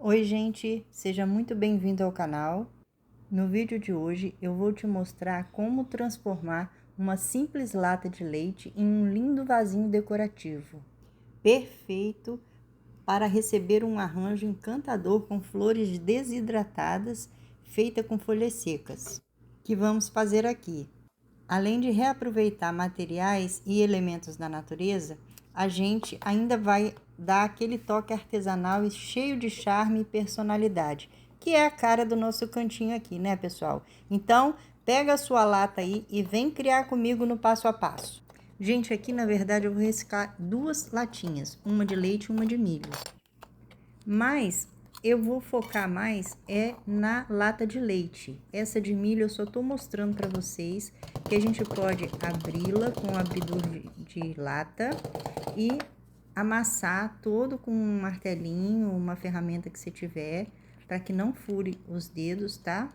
Oi, gente, seja muito bem-vindo ao canal. No vídeo de hoje eu vou te mostrar como transformar uma simples lata de leite em um lindo vasinho decorativo, perfeito para receber um arranjo encantador com flores desidratadas feita com folhas secas. Que vamos fazer aqui? Além de reaproveitar materiais e elementos da natureza, a gente ainda vai dar aquele toque artesanal e cheio de charme e personalidade, que é a cara do nosso cantinho aqui, né, pessoal? Então, pega a sua lata aí e vem criar comigo no passo a passo. Gente, aqui na verdade eu vou reciclar duas latinhas, uma de leite e uma de milho. Mas eu vou focar mais na lata de leite. Essa de milho eu só tô mostrando para vocês que a gente pode abri-la com o abridor de lata e amassar todo com um martelinho, uma ferramenta que você tiver, para que não fure os dedos, tá?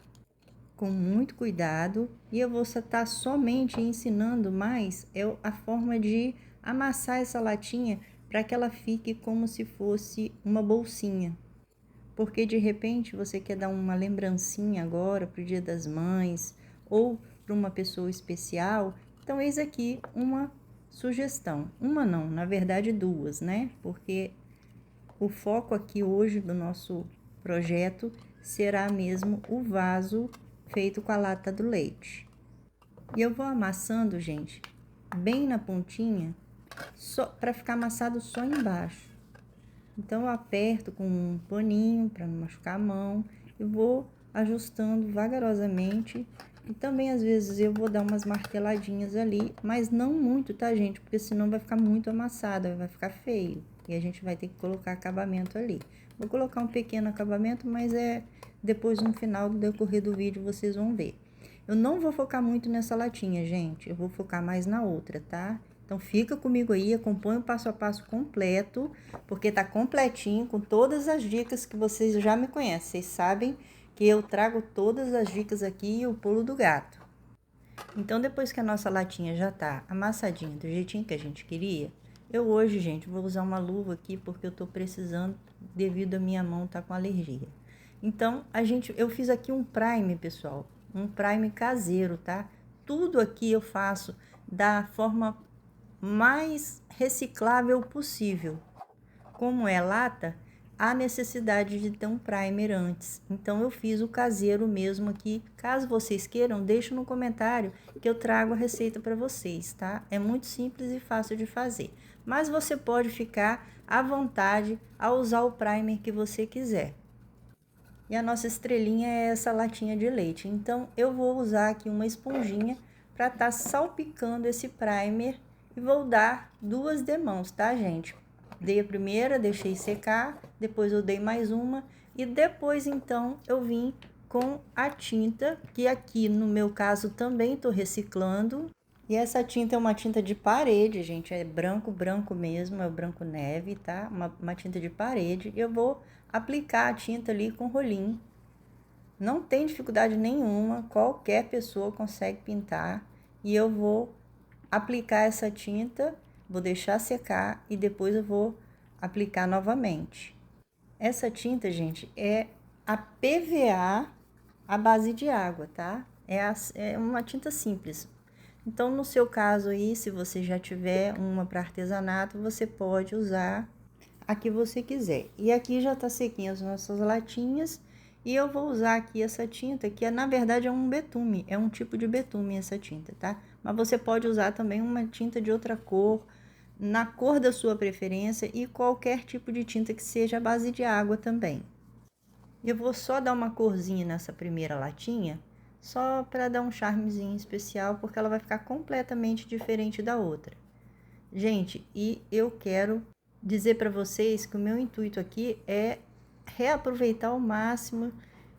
Com muito cuidado. E eu vou estar somente ensinando mais a forma de amassar essa latinha para que ela fique como se fosse uma bolsinha. Porque de repente você quer dar uma lembrancinha agora para o Dia das Mães ou para uma pessoa especial. Então, eis aqui uma sugestão. Uma não, na verdade duas, né? Porque o foco aqui hoje do nosso projeto será mesmo o vaso feito com a lata do leite. E eu vou amassando, gente, bem na pontinha, só para ficar amassado só embaixo. Então, eu aperto com um paninho para não machucar a mão e vou ajustando vagarosamente. E também, às vezes, eu vou dar umas marteladinhas ali, mas não muito, tá, gente? Porque senão vai ficar muito amassada, vai ficar feio. E a gente vai ter que colocar acabamento ali. Vou colocar um pequeno acabamento, mas depois no final do decorrer do vídeo vocês vão ver. Eu não vou focar muito nessa latinha, gente. Eu vou focar mais na outra, tá? Então, fica comigo aí, acompanha o passo a passo completo, porque tá completinho, com todas as dicas que vocês já me conhecem. Vocês sabem que eu trago todas as dicas aqui e o pulo do gato. Então, depois que a nossa latinha já tá amassadinha do jeitinho que a gente queria, eu hoje, gente, vou usar uma luva aqui, porque eu tô precisando, devido a minha mão tá com alergia. Então, eu fiz aqui um primer, pessoal, um primer caseiro, tá? Tudo aqui eu faço da forma mais reciclável possível. Como é lata, há necessidade de ter um primer antes. Então, eu fiz o caseiro mesmo aqui. Caso vocês queiram, deixe no comentário que eu trago a receita para vocês, tá? É muito simples e fácil de fazer. Mas você pode ficar à vontade ao usar o primer que você quiser. E a nossa estrelinha é essa latinha de leite. Então, eu vou usar aqui uma esponjinha para estar salpicando esse primer e vou dar duas demãos, tá, gente? Dei a primeira, deixei secar, depois eu dei mais uma e depois, então, eu vim com a tinta, que aqui no meu caso também tô reciclando. E essa tinta é uma tinta de parede, gente, é branco, branco mesmo, é o branco neve, tá? Uma tinta de parede. Eu vou aplicar a tinta ali com rolinho. Não tem dificuldade nenhuma, qualquer pessoa consegue pintar. E eu vou aplicar essa tinta, vou deixar secar e depois eu vou aplicar novamente. Essa tinta, gente, é a PVA à base de água, tá? É uma tinta simples. Então, no seu caso aí, se você já tiver uma para artesanato, você pode usar a que você quiser. E aqui já tá sequinha as nossas latinhas. E eu vou usar aqui essa tinta, que na verdade é um betume, é um tipo de betume essa tinta, tá? Mas você pode usar também uma tinta de outra cor, na cor da sua preferência e qualquer tipo de tinta que seja à base de água também. Eu vou só dar uma corzinha nessa primeira latinha, só para dar um charmezinho especial, porque ela vai ficar completamente diferente da outra. Gente, e eu quero dizer para vocês que o meu intuito aqui é reaproveitar o máximo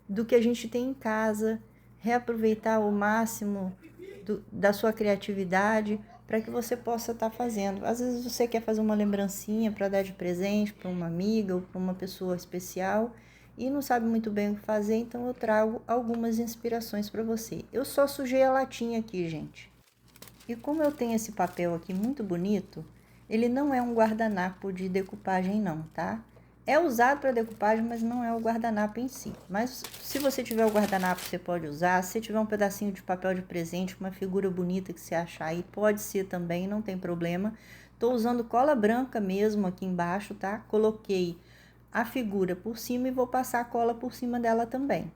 do que a gente tem em casa, reaproveitar o máximo da sua criatividade para que você possa estar fazendo. Às vezes você quer fazer uma lembrancinha para dar de presente para uma amiga ou para uma pessoa especial e não sabe muito bem o que fazer, então eu trago algumas inspirações para você. Eu só sujei a latinha aqui, gente. E como eu tenho esse papel aqui muito bonito, ele não é um guardanapo de decupagem não, tá? É usado para decupagem, mas não é o guardanapo em si. Mas se você tiver o guardanapo, você pode usar. Se tiver um pedacinho de papel de presente, uma figura bonita que você achar aí, pode ser também, não tem problema. Tô usando cola branca mesmo aqui embaixo, tá? Coloquei a figura por cima e vou passar a cola por cima dela também.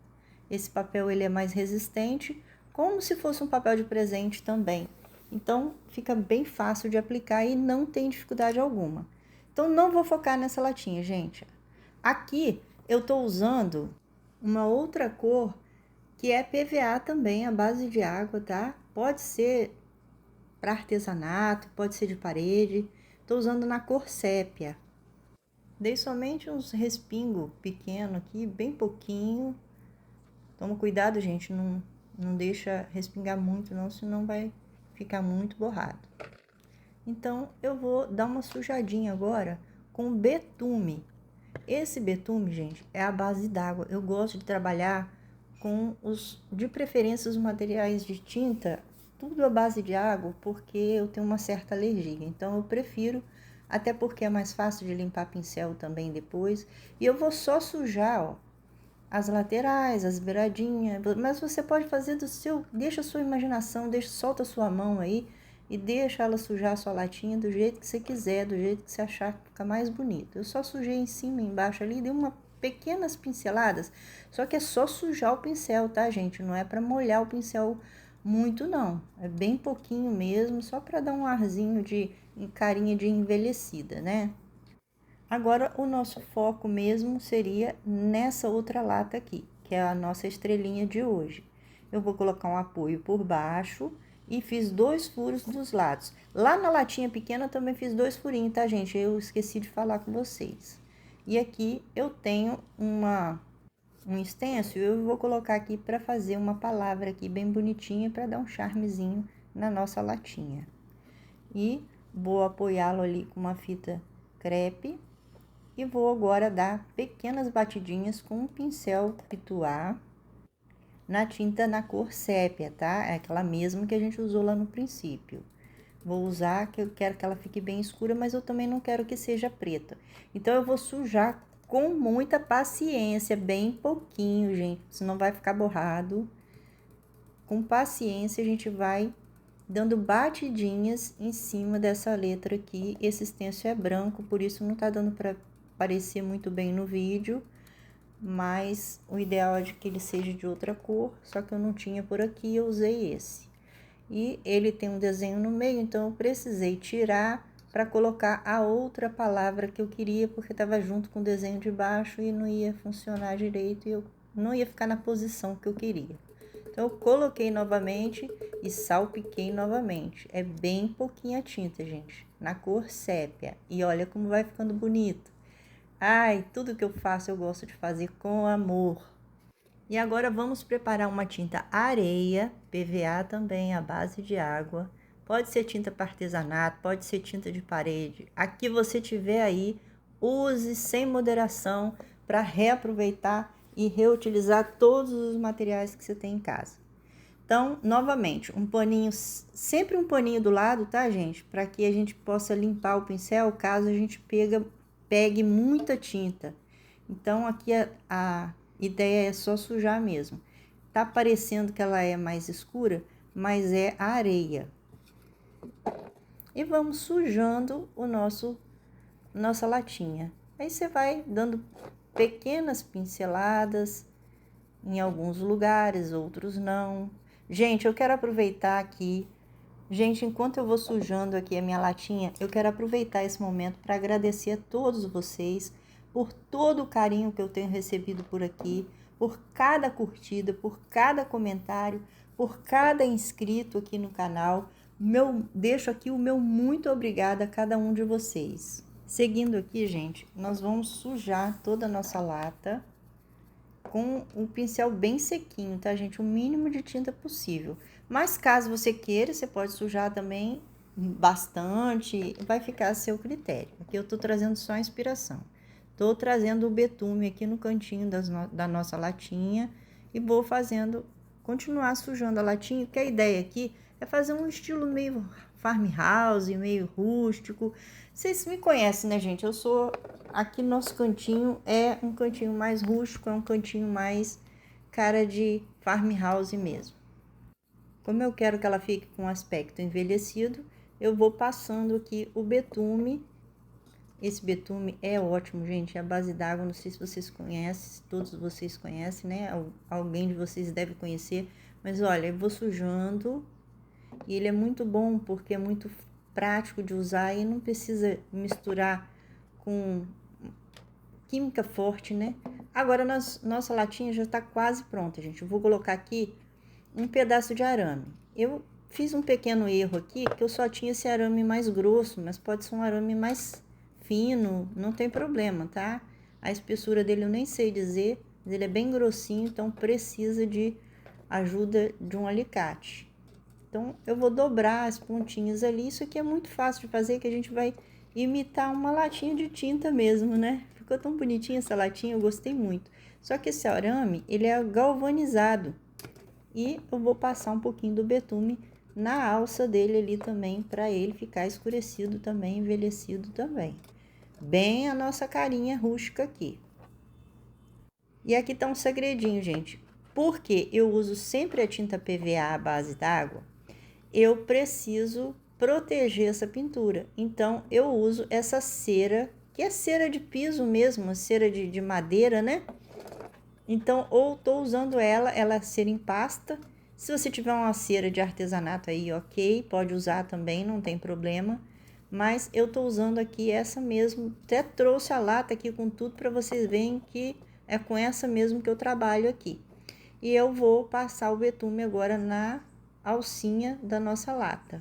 Esse papel ele é mais resistente, como se fosse um papel de presente também. Então, fica bem fácil de aplicar e não tem dificuldade alguma. Então, não vou focar nessa latinha, gente. Aqui, eu tô usando uma outra cor, que é PVA também, à base de água, tá? Pode ser para artesanato, pode ser de parede. Tô usando na cor sépia. Dei somente uns respingos pequeno aqui, bem pouquinho. Toma cuidado, gente, não deixa respingar muito não, senão vai ficar muito borrado. Então, eu vou dar uma sujadinha agora com betume. Esse betume, gente, é a base d'água. Eu gosto de trabalhar com de preferência, os materiais de tinta, tudo à base de água, porque eu tenho uma certa alergia. Então, eu prefiro, até porque é mais fácil de limpar pincel também depois. E eu vou só sujar, ó, as laterais, as beiradinhas, mas você pode fazer do seu, deixa a sua imaginação, solta a sua mão aí e deixa ela sujar a sua latinha do jeito que você quiser, do jeito que você achar que fica mais bonito. Eu só sujei em cima e embaixo ali, dei uma pequenas pinceladas, só que é só sujar o pincel, tá, gente? Não é para molhar o pincel muito, não. É bem pouquinho mesmo, só para dar um arzinho de carinha de envelhecida, né? Agora, o nosso foco mesmo seria nessa outra lata aqui, que é a nossa estrelinha de hoje. Eu vou colocar um apoio por baixo e fiz 2 furos dos lados. Lá na latinha pequena eu também fiz 2 furinhos, tá, gente? Eu esqueci de falar com vocês. E aqui eu tenho um stencil, eu vou colocar aqui para fazer uma palavra aqui bem bonitinha para dar um charmezinho na nossa latinha. E vou apoiá-lo ali com uma fita crepe. E vou agora dar pequenas batidinhas com um pincel pituá na tinta na cor sépia, tá? É aquela mesma que a gente usou lá no princípio. Vou usar, que eu quero que ela fique bem escura, mas eu também não quero que seja preta. Então, eu vou sujar com muita paciência, bem pouquinho, gente, senão vai ficar borrado. Com paciência, a gente vai dando batidinhas em cima dessa letra aqui. Esse stencil é branco, por isso não tá dando para aparecer muito bem no vídeo, mas o ideal é de que ele seja de outra cor, só que eu não tinha por aqui, eu usei esse. E ele tem um desenho no meio, então eu precisei tirar para colocar a outra palavra que eu queria, porque estava junto com o desenho de baixo e não ia funcionar direito e eu não ia ficar na posição que eu queria. Então, eu coloquei novamente e salpiquei novamente. É bem pouquinha tinta, gente, na cor sépia. E olha como vai ficando bonito. Ai, tudo que eu faço eu gosto de fazer com amor. E agora vamos preparar uma tinta areia, PVA também, à base de água. Pode ser tinta para artesanato, pode ser tinta de parede. A que você tiver aí, use sem moderação para reaproveitar e reutilizar todos os materiais que você tem em casa. Então, novamente, um paninho, sempre um paninho do lado, tá, gente? Para que a gente possa limpar o pincel caso a gente pegue muita tinta. Então, aqui a ideia é só sujar mesmo. Tá parecendo que ela é mais escura, mas é a areia. E vamos sujando nossa latinha. Aí você vai dando pequenas pinceladas em alguns lugares, outros não. Gente, eu quero aproveitar aqui. Gente, enquanto eu vou sujando aqui a minha latinha, eu quero aproveitar esse momento para agradecer a todos vocês por todo o carinho que eu tenho recebido por aqui, por cada curtida, por cada comentário, por cada inscrito aqui no canal. Deixo aqui o meu muito obrigada a cada um de vocês. Seguindo aqui, gente, nós vamos sujar toda a nossa lata com um pincel bem sequinho, tá, gente? O mínimo de tinta possível. Mas caso você queira, você pode sujar também bastante, vai ficar a seu critério. Aqui eu tô trazendo só a inspiração. Tô trazendo o betume aqui no cantinho da nossa latinha e vou continuar sujando a latinha, porque a ideia aqui é fazer um estilo meio farmhouse, meio rústico. Vocês me conhecem, né, gente? Eu sou aqui nosso cantinho é um cantinho mais rústico, é um cantinho mais cara de farmhouse mesmo. Como eu quero que ela fique com aspecto envelhecido, eu vou passando aqui o betume. Esse betume é ótimo, gente, é a base d'água, não sei se vocês conhecem, se todos vocês conhecem, né? Alguém de vocês deve conhecer, mas olha, eu vou sujando e ele é muito bom porque é muito prático de usar e não precisa misturar com química forte, né? Agora, nossa latinha já tá quase pronta, gente. Eu vou colocar aqui um pedaço de arame. Eu fiz um pequeno erro aqui, que eu só tinha esse arame mais grosso, mas pode ser um arame mais fino, não tem problema, tá? A espessura dele eu nem sei dizer, mas ele é bem grossinho, então precisa de ajuda de um alicate. Então, eu vou dobrar as pontinhas ali. Isso aqui é muito fácil de fazer, que a gente vai imitar uma latinha de tinta mesmo, né? Ficou tão bonitinha essa latinha, eu gostei muito. Só que esse arame, ele é galvanizado. E eu vou passar um pouquinho do betume na alça dele ali também, para ele ficar escurecido também, envelhecido também. Bem a nossa carinha rústica aqui. E aqui tá um segredinho, gente. Porque eu uso sempre a tinta PVA à base d'água, eu preciso proteger essa pintura. Então, eu uso essa cera, que é cera de piso mesmo, cera de madeira, né? Então, ou tô usando ela é cera em pasta. Se você tiver uma cera de artesanato aí, ok, pode usar também, não tem problema. Mas eu tô usando aqui essa mesmo. Até trouxe a lata aqui com tudo para vocês verem que é com essa mesmo que eu trabalho aqui. E eu vou passar o betume agora na alcinha da nossa lata,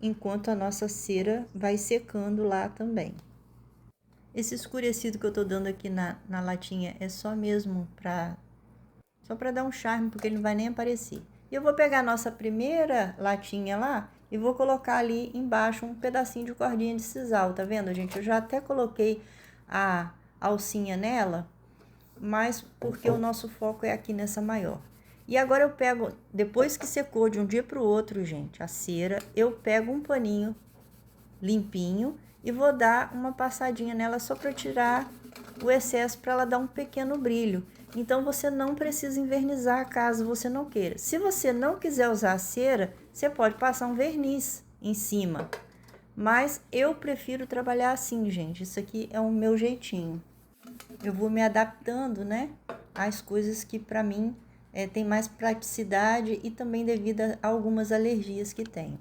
enquanto a nossa cera vai secando lá também. Esse escurecido que eu tô dando aqui na latinha é só mesmo só para dar um charme, porque ele não vai nem aparecer. E eu vou pegar a nossa primeira latinha lá e vou colocar ali embaixo um pedacinho de cordinha de sisal, tá vendo, gente? Eu já até coloquei a alcinha nela, mas porque o nosso foco é aqui nessa maior. E agora eu pego, depois que secou de um dia para o outro, gente, a cera, eu pego um paninho limpinho e vou dar uma passadinha nela só para tirar o excesso, para ela dar um pequeno brilho. Então, você não precisa envernizar caso você não queira. Se você não quiser usar a cera, você pode passar um verniz em cima. Mas eu prefiro trabalhar assim, gente. Isso aqui é o meu jeitinho. Eu vou me adaptando, né, às coisas que para mim tem mais praticidade e também devido a algumas alergias que tenho.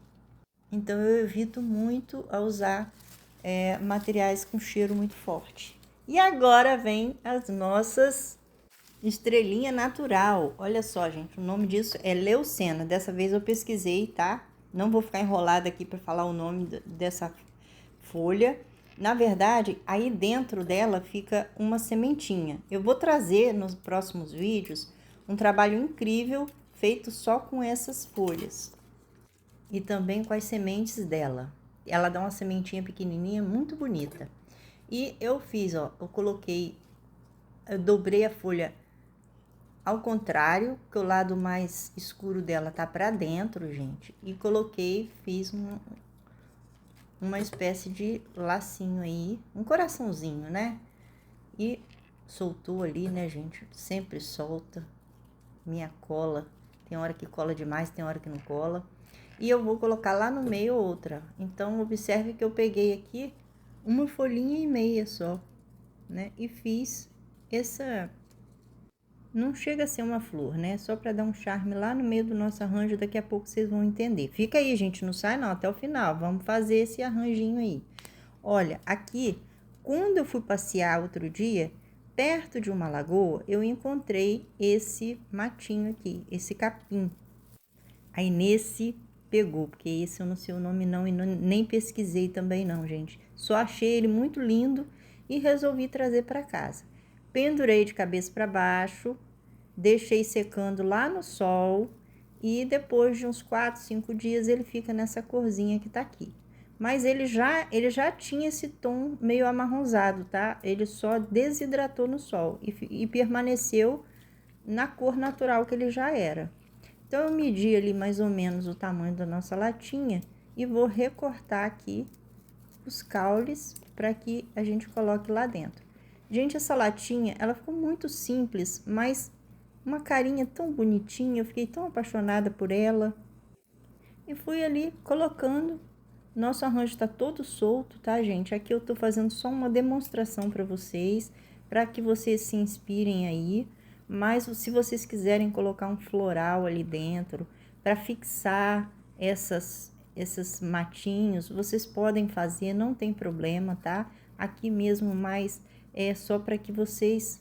Então eu evito muito a usar materiais com cheiro muito forte. E agora vem as nossas estrelinha natural. Olha só, gente, o nome disso é leucena. Dessa vez eu pesquisei, tá? Não vou ficar enrolada aqui para falar o nome dessa folha. Na verdade, aí dentro dela fica uma sementinha. Eu vou trazer nos próximos vídeos um trabalho incrível feito só com essas folhas. E também com as sementes dela. Ela dá uma sementinha pequenininha, muito bonita. E eu fiz, ó, eu dobrei a folha ao contrário, que o lado mais escuro dela tá para dentro, gente. E fiz uma espécie de lacinho aí, um coraçãozinho, né? E soltou ali, né, gente? Sempre solta. Minha cola, tem hora que cola demais, tem hora que não cola. E eu vou colocar lá no meio outra. Então, observe que eu peguei aqui uma folhinha e meia só, né? E fiz essa... Não chega a ser uma flor, né? Só para dar um charme lá no meio do nosso arranjo, daqui a pouco vocês vão entender. Fica aí, gente, não sai não, até o final. Vamos fazer esse arranjinho aí. Olha, aqui, quando eu fui passear outro dia, perto de uma lagoa, eu encontrei esse matinho aqui, esse capim. Aí nesse pegou, porque esse eu não sei o nome não, e nem pesquisei também não, gente. Só achei ele muito lindo e resolvi trazer para casa. Pendurei de cabeça para baixo, deixei secando lá no sol e depois de uns 4, 5 dias ele fica nessa corzinha que tá aqui. Mas ele já tinha esse tom meio amarronzado, tá? Ele só desidratou no sol e permaneceu na cor natural que ele já era. Então, eu medi ali mais ou menos o tamanho da nossa latinha e vou recortar aqui os caules para que a gente coloque lá dentro. Gente, essa latinha, ela ficou muito simples, mas uma carinha tão bonitinha, eu fiquei tão apaixonada por ela. E fui ali colocando. Nosso arranjo está todo solto, tá, gente? Aqui eu tô fazendo só uma demonstração para vocês, para que vocês se inspirem aí. Mas se vocês quiserem colocar um floral ali dentro, para fixar esses matinhos, vocês podem fazer, não tem problema, tá? Aqui mesmo, mas é só para que vocês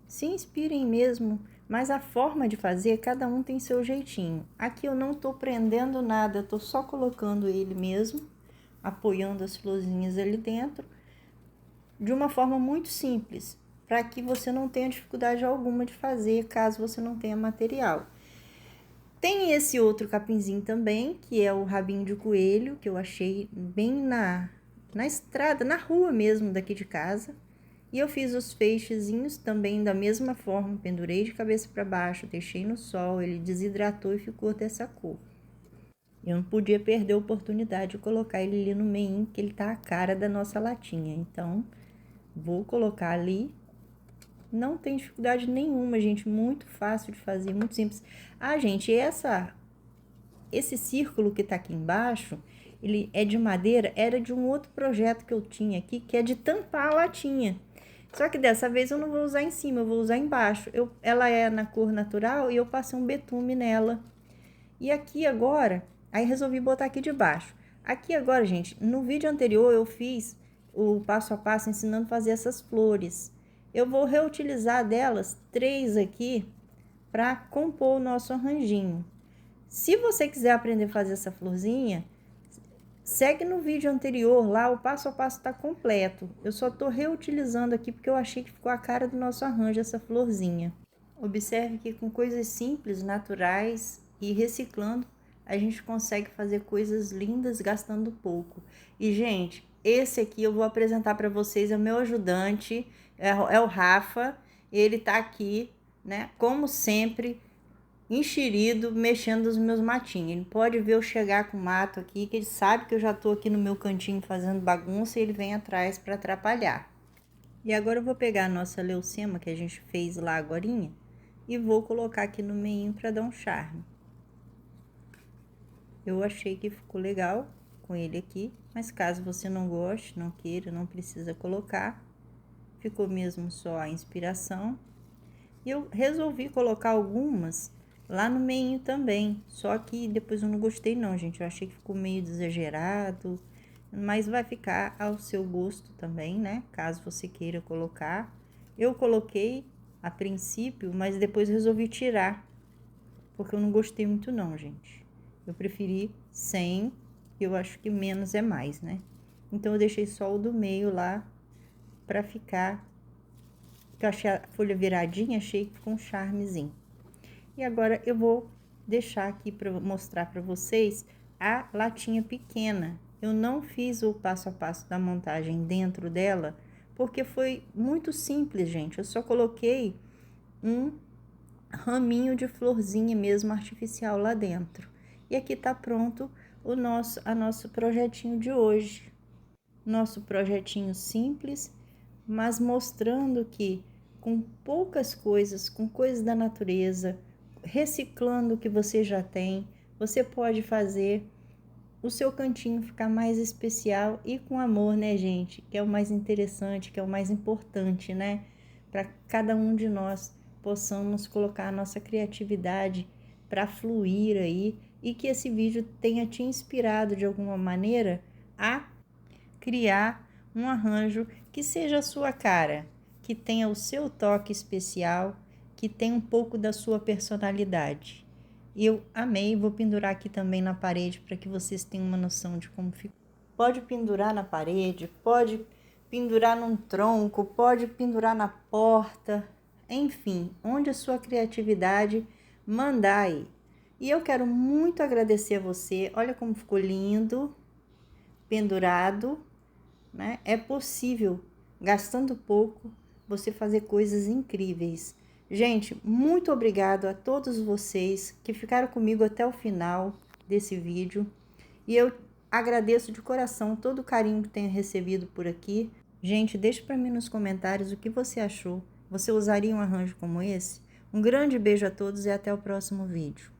se inspirem mesmo, mas a forma de fazer, cada um tem seu jeitinho. Aqui eu não tô prendendo nada, eu tô só colocando ele mesmo, apoiando as florzinhas ali dentro, de uma forma muito simples, para que você não tenha dificuldade alguma de fazer, caso você não tenha material. Tem esse outro capinzinho também, que é o rabinho de coelho, que eu achei bem na estrada, na rua mesmo daqui de casa. E eu fiz os feixezinhos também da mesma forma, pendurei de cabeça para baixo, deixei no sol, ele desidratou e ficou dessa cor. Eu não podia perder a oportunidade de colocar ele ali no meio, que ele tá a cara da nossa latinha. Então, vou colocar ali. Não tem dificuldade nenhuma, gente, muito fácil de fazer, muito simples. Ah, gente, esse círculo que tá aqui embaixo, ele é de madeira, era de um outro projeto que eu tinha aqui, que é de tampar a latinha. Só que dessa vez eu não vou usar em cima, eu vou usar embaixo. Ela é na cor natural e eu passei um betume nela. E aqui agora, aí resolvi botar aqui de baixo. Aqui agora, gente, no vídeo anterior eu fiz o passo a passo ensinando a fazer essas flores. Eu vou reutilizar delas 3 aqui para compor o nosso arranjinho. Se você quiser aprender a fazer essa florzinha, segue no vídeo anterior, lá o passo a passo está completo. Eu só estou reutilizando aqui porque eu achei que ficou a cara do nosso arranjo essa florzinha. Observe que com coisas simples, naturais e reciclando, a gente consegue fazer coisas lindas gastando pouco. E, gente, esse aqui eu vou apresentar para vocês, é o meu ajudante, é o Rafa. Ele tá aqui, né, como sempre, enxerido, mexendo nos meus matinhos. Ele pode ver eu chegar com mato aqui, que ele sabe que eu já tô aqui no meu cantinho fazendo bagunça e ele vem atrás para atrapalhar. E agora eu vou pegar a nossa leucema que a gente fez lá agorinha e vou colocar aqui no meio para dar um charme. Eu achei que ficou legal com ele aqui, mas caso você não goste, não queira, não precisa colocar. Ficou mesmo só a inspiração. E eu resolvi colocar algumas lá no meio também, só que depois eu não gostei não, gente, eu achei que ficou meio exagerado, mas vai ficar ao seu gosto também, né, caso você queira colocar. Eu coloquei a princípio, mas depois resolvi tirar, porque eu não gostei muito não, gente. Eu preferi sem, eu acho que menos é mais, né? Então eu deixei só o do meio lá pra ficar, que eu achei a folha viradinha, achei que ficou um charmezinho. E agora eu vou deixar aqui para mostrar para vocês a latinha pequena. Eu não fiz o passo a passo da montagem dentro dela, porque foi muito simples, gente. Eu só coloquei um raminho de florzinha mesmo artificial lá dentro. E aqui tá pronto o nosso projetinho de hoje. Nosso projetinho simples, mas mostrando que com poucas coisas, com coisas da natureza, reciclando o que você já tem, você pode fazer o seu cantinho ficar mais especial e com amor, né, gente? Que é o mais interessante, que é o mais importante, né? Para cada um de nós possamos colocar a nossa criatividade para fluir aí e que esse vídeo tenha te inspirado de alguma maneira a criar um arranjo que seja a sua cara, que tenha o seu toque especial, que tenha um pouco da sua personalidade. Eu amei, vou pendurar aqui também na parede para que vocês tenham uma noção de como fica. Pode pendurar na parede, pode pendurar num tronco, pode pendurar na porta, enfim, onde a sua criatividade mandar aí. E eu quero muito agradecer a você, olha como ficou lindo, pendurado, né? É possível, gastando pouco, você fazer coisas incríveis. Gente, muito obrigado a todos vocês que ficaram comigo até o final desse vídeo. E eu Agradeço de coração todo o carinho que tenho recebido por aqui. Gente, deixe para mim nos comentários o que você achou. Você usaria um arranjo como esse? Um grande beijo a todos e até o próximo vídeo.